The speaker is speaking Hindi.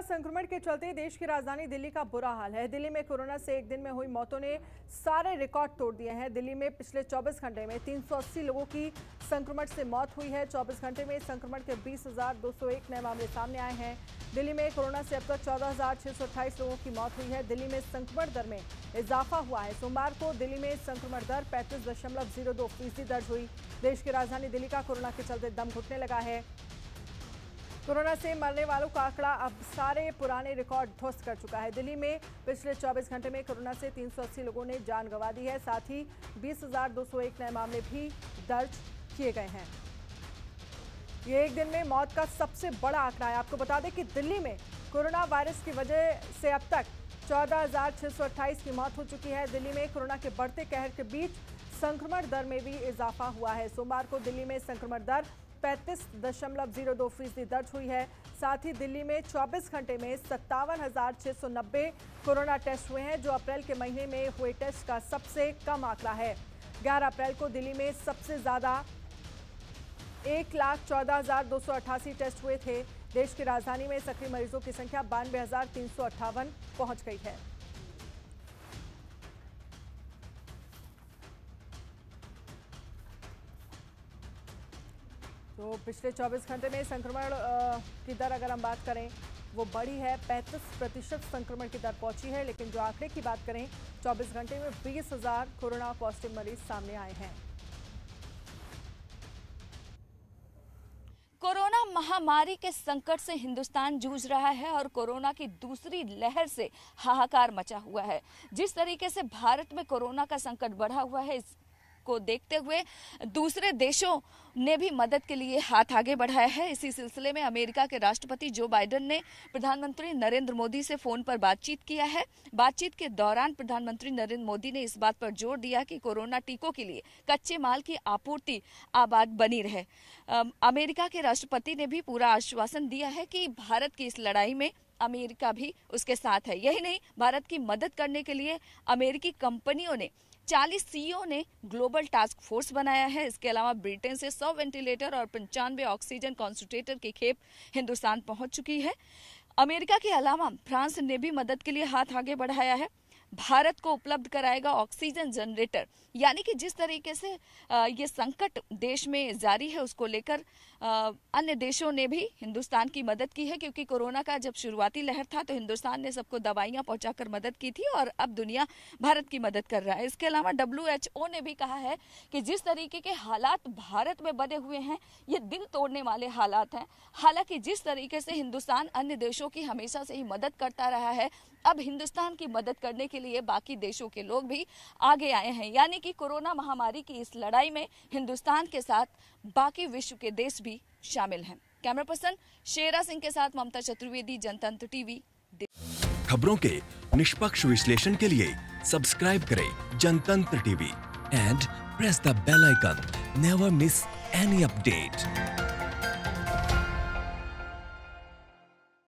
संक्रमण के चलते देश की राजधानी दिल्ली का बुरा हाल है। दिल्ली में कोरोना से एक दिन में हुई मौतों ने सारे रिकॉर्ड तोड़ दिए हैं। दिल्ली में पिछले 24 घंटे में 380 लोगों की संक्रमण से मौत हुई है। 24 घंटे में संक्रमण के 20,201 नए मामले सामने आए हैं। दिल्ली में कोरोना से अब तक 14,628 लोगों की मौत हुई है। दिल्ली में संक्रमण दर में इजाफा हुआ है। सोमवार को दिल्ली में संक्रमण दर 35.02% दर्ज हुई। देश की राजधानी दिल्ली का कोरोना के चलते दम घुटने लगा है। कोरोना से मरने वालों का आंकड़ा अब सारे पुराने रिकॉर्ड ध्वस्त कर चुका है। दिल्ली में पिछले 24 घंटे में कोरोना से 380 लोगों ने जान गंवा दी है। साथ ही 20,201 नए मामले भी दर्ज किए गए हैं। ये एक दिन में मौत का सबसे बड़ा आंकड़ा है। आपको बता दें कि दिल्ली में कोरोना वायरस की वजह से अब तक 14,628 की मौत हो चुकी है। दिल्ली में कोरोना के बढ़ते कहर के बीच संक्रमण दर में भी इजाफा हुआ है। सोमवार को दिल्ली में संक्रमण दर 35.02% दर्ज हुई है। साथ ही दिल्ली में 24 घंटे में 57,690 कोरोना टेस्ट हुए हैं, जो अप्रैल के महीने में हुए टेस्ट का सबसे कम आंकड़ा है। 11 अप्रैल को दिल्ली में सबसे ज्यादा 1,14,288 टेस्ट हुए थे। देश की राजधानी में सक्रिय मरीजों की संख्या 92,358 पहुंच गई है। तो पिछले 24 घंटे में संक्रमण की दर अगर हम बात करें वो बढ़ी है। 35% संक्रमण की दर पहुंची है। लेकिन जो आंकड़े की बात करें 24 घंटे में 20,000 कोरोना पॉजिटिव मरीज सामने आए हैं। कोरोना महामारी के संकट से हिंदुस्तान जूझ रहा है और कोरोना की दूसरी लहर से हाहाकार मचा हुआ है। जिस तरीके से भारत में कोरोना का संकट बढ़ा हुआ है, को देखते हुए दूसरे देशों ने भी मदद के लिए हाथ आगे बढ़ाया है। इसी सिलसिले में अमेरिका के राष्ट्रपति जो बाइडेन ने प्रधानमंत्री नरेंद्र मोदी से फोन पर बातचीत किया है। बातचीत के दौरान प्रधानमंत्री नरेंद्र मोदी ने इस बात पर जोर दिया कि कोरोना टीकों के लिए कच्चे माल की आपूर्ति आबाद बनी रहे। अमेरिका के राष्ट्रपति ने भी पूरा आश्वासन दिया है कि भारत की इस लड़ाई में अमेरिका भी उसके साथ है। यही नहीं, भारत की मदद करने के लिए अमेरिकी कंपनियों ने 40 सीईओ ने ग्लोबल टास्क फोर्स बनाया है। इसके अलावा ब्रिटेन से 100 वेंटिलेटर और 95 ऑक्सीजन कॉन्संट्रेटर की खेप हिंदुस्तान पहुंच चुकी है। अमेरिका के अलावा फ्रांस ने भी मदद के लिए हाथ आगे बढ़ाया है। भारत को उपलब्ध कराएगा ऑक्सीजन जनरेटर। यानी कि जिस तरीके से ये संकट देश में जारी है, उसको लेकर अन्य देशों ने भी हिंदुस्तान की मदद की है। क्योंकि कोरोना का जब शुरुआती लहर था तो हिंदुस्तान ने सबको दवाइयां पहुंचाकर मदद की थी और अब दुनिया भारत की मदद कर रहा है। इसके अलावा WHO ने भी कहा है कि जिस तरीके के हालात भारत में बने हुए हैं, ये दिल तोड़ने वाले हालात हैं। हालांकि जिस तरीके से हिंदुस्तान अन्य देशों की हमेशा से ही मदद करता रहा है, अब हिंदुस्तान की मदद करने के लिए बाकी देशों के लोग भी आगे आए हैं। यानी कि कोरोना महामारी की इस लड़ाई में हिंदुस्तान के साथ बाकी विश्व के देश भी शामिल हैं। कैमरा पर्सन शेरा सिंह के साथ ममता चतुर्वेदी, जनतंत्र टीवी। खबरों के निष्पक्ष विश्लेषण के लिए सब्सक्राइब करें Janatantra TV and press the bell icon. Never miss any update.